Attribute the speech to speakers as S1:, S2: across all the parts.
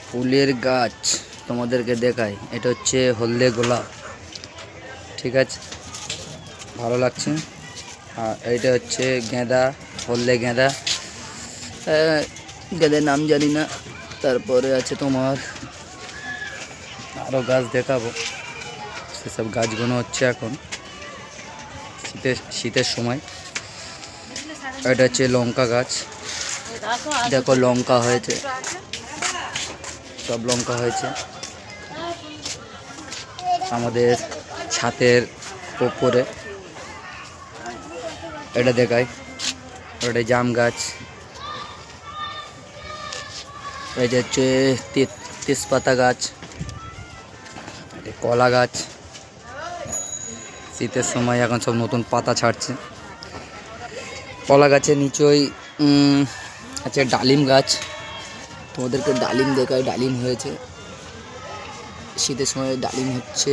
S1: ফুলের গাছ তোমাদেরকে দেখাই। এটা হচ্ছে হলদে গোলাপ, ঠিক আছে, ভালো লাগছে। আর এইটা হচ্ছে গেঁদা, হলদে গেঁদা, গেঁদার নাম জানি না। তারপরে আছে তোমার আরও গাছ দেখাবো, সেসব গাছগুলো হচ্ছে এখন শীতের সময়। এটা হচ্ছে লঙ্কা গাছ, দেখো লঙ্কা হয়েছে, সব লঙ্কা হয়েছে আমাদের ছাদের ওপরে। এটা দেখাই, ওটা জাম গাছ। এটা হচ্ছে তেজপাতা গাছ, কলা গাছ। শীতের সময় এখন সব নতুন পাতা ছাড়ছে। কলা গাছের নিচেই আছে ডালিম গাছ, তোমাদেরকে ডালিম দেখায়। ডালিম হয়েছে, শীতের সময় ডালিম হচ্ছে।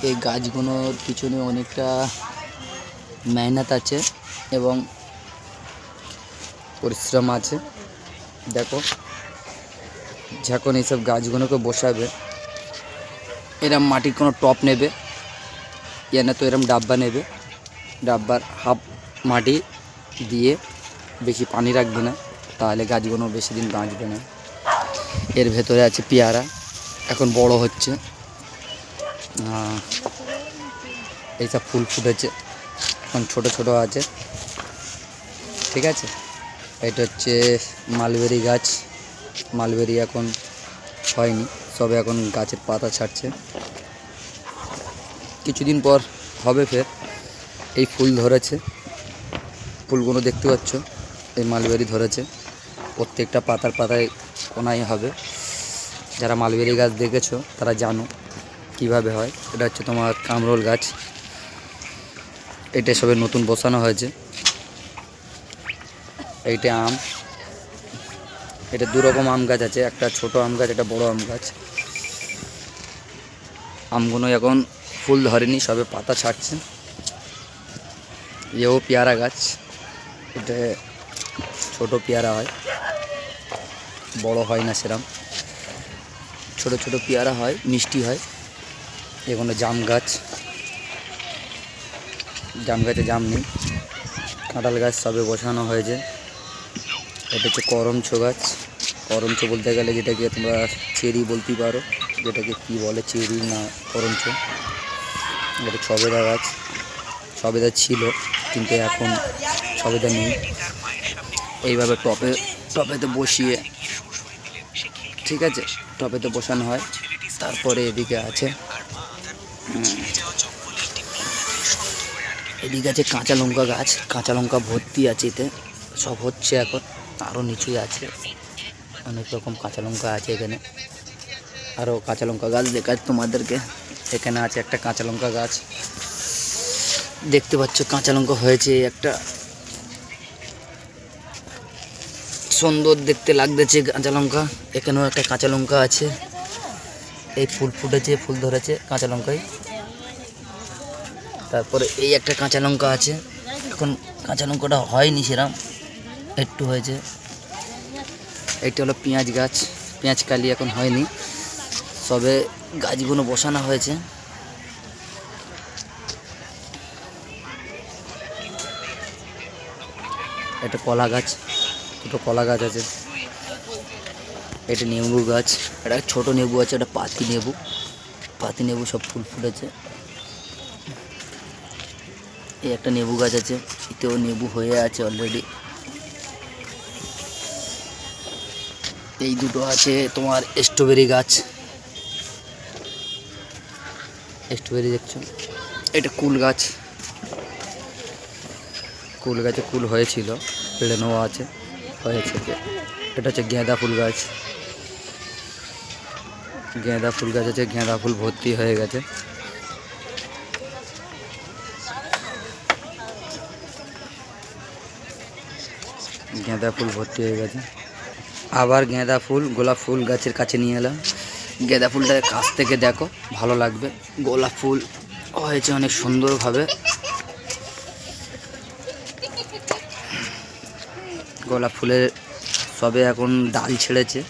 S1: এই গাছগুলোর পিছনে অনেকটা মেহনত আছে এবং পরিশ্রম আছে। দেখো, যখন এইসব গাছগুলোকে বসাবে, এরম মাটির কোনো টপ নেবে, না তো এরম ডাব্বা নেবে, ডাব্বার হাফ মাটি দিয়ে বেশি পানি রাখবে না, তাহলে গাছগুলো বেশি দিন বাঁচবে না। এর ভেতরে আছে পেয়ারা, এখন বড় হচ্ছে। এইসব ফুল ফুটেছে, এখন ছোট ছোট আছে, ঠিক আছে। এটা হচ্ছে মালবেরি গাছ, মালবেরি এখন হয়নি, সবে এখন গাছের পাতা ছাড়ছে, কিছুদিন পর হবে ফের। এই ফুল ধরেছে, ফুলগুলো দেখতে পাচ্ছ, এই মালবেরি ধরেছে, প্রত্যেকটা পাতার পাতায় কোনায় হবে। যারা মালবেরি গাছ দেখেছো তারা জানো কিভাবে হয়। এটা হচ্ছে তোমার কামরোল গাছ, এটা সবে নতুন বসানো হয়েছে। এইটা আম, এটা দুরকম আম গাছ আছে, একটা ছোট আম গাছ, একটা বড় আম গাছ। আমগুলো এখন ফুল ধরেনি, সবে পাতা ছাড়ছে। এও পেয়ারা গাছ, এটা ছোট পেয়ারা হয়, বড় হয় না সেরম, ছোট ছোট পেয়ারা হয়, মিষ্টি হয়। এগুলো জাম গাছ, জাম গাছে জাম নেই। কাঁঠাল গাছ সবে বসানো হয়েছে। এটা হচ্ছে করমচো গাছ, করমচো বলতে গেলে যেটাকে তোমরা চেরি বলতে পারো, যেটাকে কি বলে চেরি না করমচো। এটা সবেদা গাছ, সবেদা ছিল কিন্তু এখন সবেদা নেই। এইভাবে টপেতে বসিয়ে, ঠিক আছে, টপেতে বসানো হয়। তারপরে এদিকে আছে কাঁচা লঙ্কা গাছ, কাঁচা লঙ্কা ভর্তি আছে এতে, সব হচ্ছে এখন। আরও নিচুই আছে, অনেক রকম কাঁচা লঙ্কা আছে এখানে। আরও কাঁচা লঙ্কা গাছ দেখায় তোমাদেরকে। এখানে আছে একটা কাঁচা লঙ্কা গাছ, দেখতে পাচ্ছ কাঁচা লঙ্কা হয়েছে একটা, সুন্দর দেখতে লাগতেছে কাঁচা লঙ্কা। এখানেও একটা কাঁচা লঙ্কা আছে, এই ফুল ফুটেছে, ফুল ধরেছে কাঁচা লঙ্কায়। তারপরে এই একটা কাঁচা লঙ্কা আছে, এখন কাঁচা লঙ্কাটা হয়নি সেরম, একটু হয়েছে। এটা হলো পেঁয়াজ গাছ, পেঁয়াজ কালি এখন হয়নি, সবে গাছগুলো বসানো হয়েছে। এটা কলা গাছ, দুটো কলা গাছ আছে। এটা লেবু গাছ, এটা ছোট লেবু আছে, এটা পাতি লেবু, পাতি লেবু সব ফুল ফুটেছে। এই একটা লেবু গাছ আছে, এতেও লেবু হয়ে আছে অলরেডি। এই দুটো আছে তোমার স্ট্রবেরি গাছ, স্ট্রবেরি দেখছো। এটা কুল গাছ, কুল গাছে কুল হয়েছিল, পেড়ে নেওয়া আছে, হয়েছে। এটা হচ্ছে গেঁদা ফুল গাছ, গেঁদা ফুল গাছ আছে, গেঁদা ফুল ভর্তি হয়ে গেছে। গেঁদা ফুল ভর্তি হয়ে গেছে। আবার গেঁদা ফুল, গোলাপ ফুল গাছের কাছে নিয়ে এলাম। গেঁদা ফুলটাকে কাছ থেকে দেখো, ভালো লাগবে। গোলাপ ফুল হয়েছে অনেক সুন্দরভাবে, গোলাপ ফুলের সবে এখন ডাল ছেড়েছে,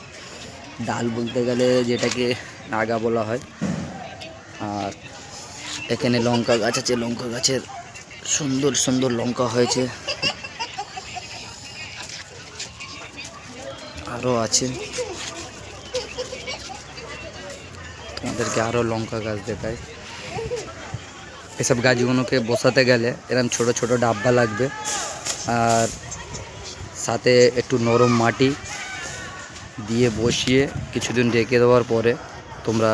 S1: ডাল বলতে গেলে যেটাকে নাগা বলা হয়। আর এখানে লঙ্কা গাছ আছে, লঙ্কা গাছের সুন্দর সুন্দর লঙ্কা হয়েছে, আরও আছে। তোমাদেরকে আরও লঙ্কা গাছ দেখায়। এসব গাছগুলোকে বসাতে গেলে এরকম ছোট ছোট ডাব্বা লাগবে, আর সাথে একটু নরম মাটি দিয়ে বসিয়ে কিছুদিন রেখে দেওয়ার পরে তোমরা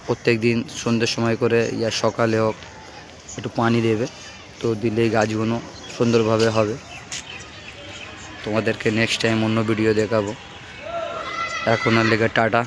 S1: প্রত্যেক দিন সন্ধ্যের সময় করে ইয়া সকালে হোক একটু পানি দেবে, তো দিলেই গাছগুলো সুন্দরভাবে হবে। তোমাদেরকে নেক্সট টাইম অন্য ভিডিও দেখাবো। এখন আর লেগে টাটা।